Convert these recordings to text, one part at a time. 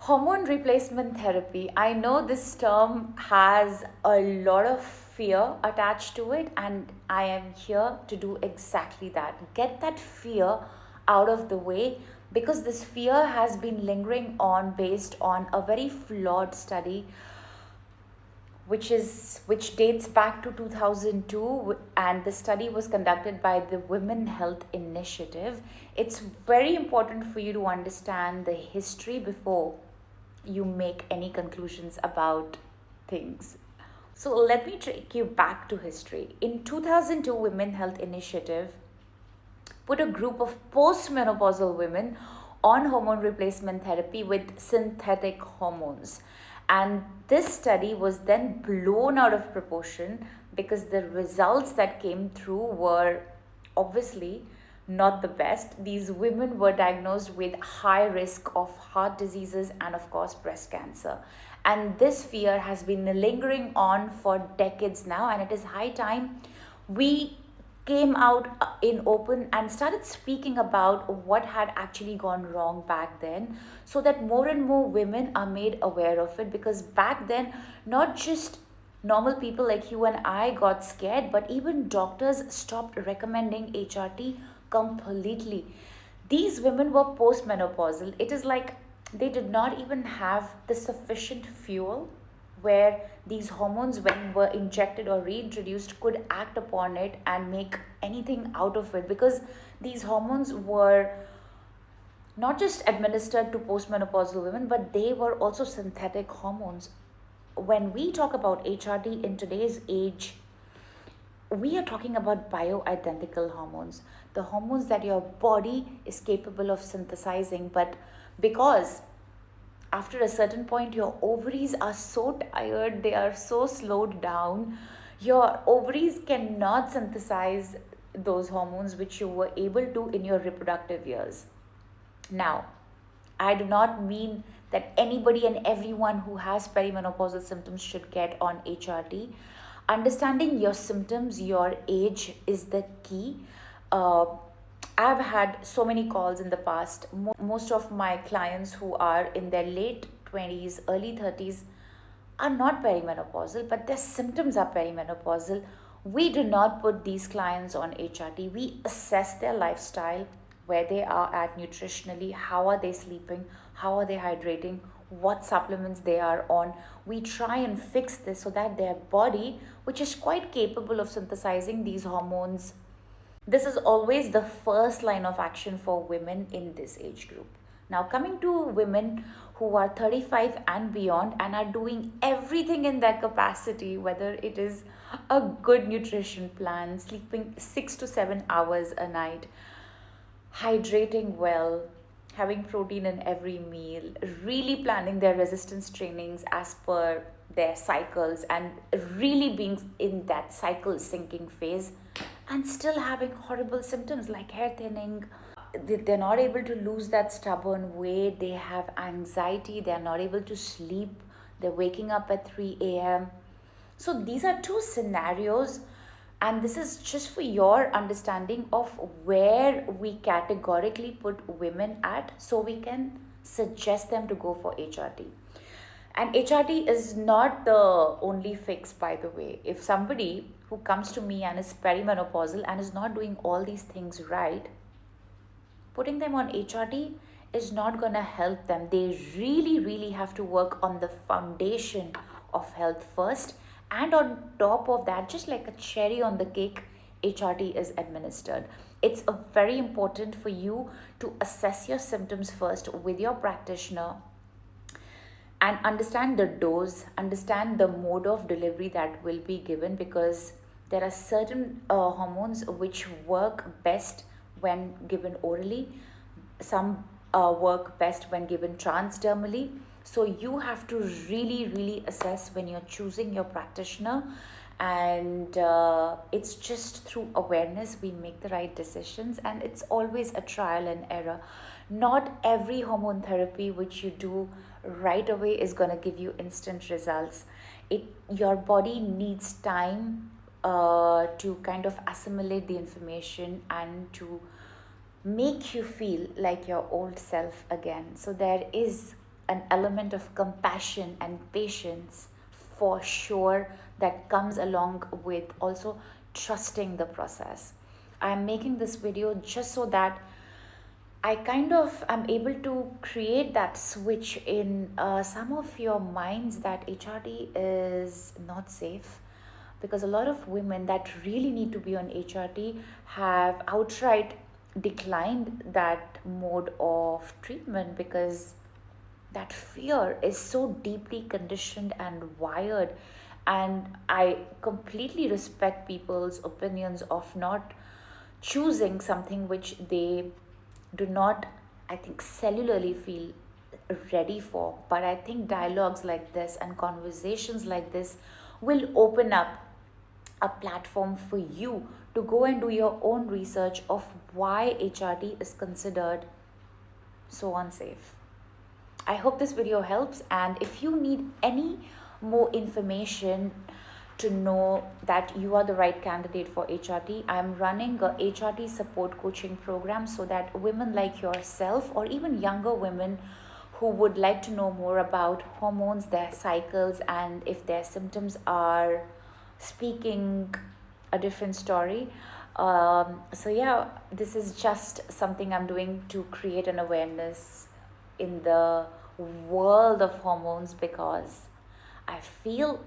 Hormone replacement therapy. I know this term has a lot of fear attached to it, and I am here to do exactly that. Get that fear out of the way because this fear has been lingering on based on a very flawed study which dates back to 2002, and the study was conducted by the Women Health Initiative. It's very important for you to understand the history before you make any conclusions about things. So let me take you back to history. In 2002, Women Health Initiative put a group of postmenopausal women on hormone replacement therapy with synthetic hormones. And this study was then blown out of proportion because the results that came through were obviously not the best. These women were diagnosed with high risk of heart diseases and, of course, breast cancer. And this fear has been lingering on for decades now, and it is high time we came out in open and started speaking about what had actually gone wrong back then, so that more and more women are made aware of it. Because back then, not just normal people like you and I got scared, but even doctors stopped recommending HRT completely. These women were postmenopausal. It is like they did not even have the sufficient fuel where these hormones, when were injected or reintroduced, could act upon it and make anything out of it, because these hormones were not just administered to postmenopausal women, but they were also synthetic hormones. When we talk about HRT in today's age, we are talking about bioidentical hormones, the hormones that your body is capable of synthesizing. But because after a certain point your ovaries are so tired, they are so slowed down, your ovaries cannot synthesize those hormones which you were able to in your reproductive years. Now, I do not mean that anybody and everyone who has perimenopausal symptoms should get on HRT. Understanding your symptoms, your age is the key. Uh, I've had so many calls in the past. Most of my clients who are in their late 20s, early 30s are not perimenopausal, but their symptoms are perimenopausal. We do not put these clients on HRT. We assess their lifestyle, where they are at nutritionally, how are they sleeping, how are they hydrating, what supplements they are on. We try and fix this so that their body, which is quite capable of synthesizing these hormones, this is always the first line of action for women in this age group. Now, coming to women who are 35 and beyond and are doing everything in their capacity, whether it is a good nutrition plan, sleeping 6 to 7 hours a night, hydrating well, having protein in every meal, really planning their resistance trainings as per their cycles, and really being in that cycle syncing phase, and still having horrible symptoms like hair thinning. They're not able to lose that stubborn weight, they have anxiety, they're not able to sleep, they're waking up at 3 a.m. So these are two scenarios, and this is just for your understanding of where we categorically put women at, so we can suggest them to go for HRT. And HRT is not the only fix, by the way. If somebody who comes to me and is perimenopausal and is not doing all these things right, putting them on HRT is not going to help them. They really, really have to work on the foundation of health first. And on top of that, just like a cherry on the cake, HRT is administered. It's very important for you to assess your symptoms first with your practitioner and understand the dose, understand the mode of delivery that will be given, because there are certain hormones which work best when given orally. Some work best when given transdermally. So you have to really, really assess when you're choosing your practitioner. And it's just through awareness we make the right decisions. And it's always a trial and error. Not every hormone therapy which you do right away is going to give you instant results. Your body needs time to kind of assimilate the information and to make you feel like your old self again. So there is an element of compassion and patience for sure that comes along with also trusting the process. I'm making this video just so that I kind of am able to create that switch in some of your minds that HRT is not safe, because a lot of women that really need to be on HRT have outright declined that mode of treatment because that fear is so deeply conditioned and wired. And I completely respect people's opinions of not choosing something which they do not, I think, cellularly feel ready for. But I think dialogues like this and conversations like this will open up a platform for you to go and do your own research of why HRT is considered so unsafe. I hope this video helps, and if you need any more information to know that you are the right candidate for HRT, I'm running a HRT support coaching program so that women like yourself or even younger women who would like to know more about hormones, their cycles, and if their symptoms are speaking a different story. So yeah, this is just something I'm doing to create an awareness in the world of hormones, because I feel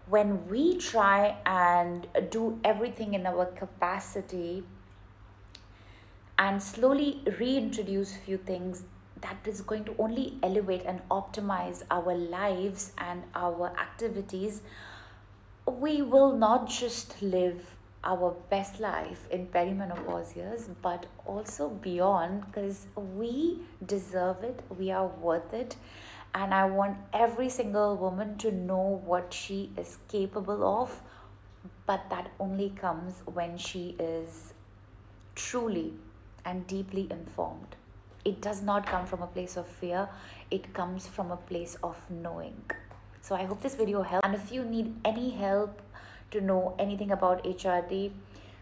when we try and do everything in our capacity and slowly reintroduce few things, that is going to only elevate and optimize our lives and our activities, we will not just live our best life in perimenopause years, but also beyond, because we deserve it, we are worth it. And I want every single woman to know what she is capable of, but that only comes when she is truly and deeply informed. It does not come from a place of fear, it comes from a place of knowing. So I hope this video helped. And if you need any help to know anything about HRT,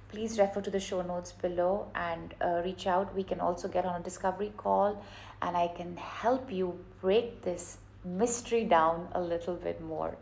please refer to the show notes below and reach out. We can also get on a discovery call and I can help you break this mystery down a little bit more.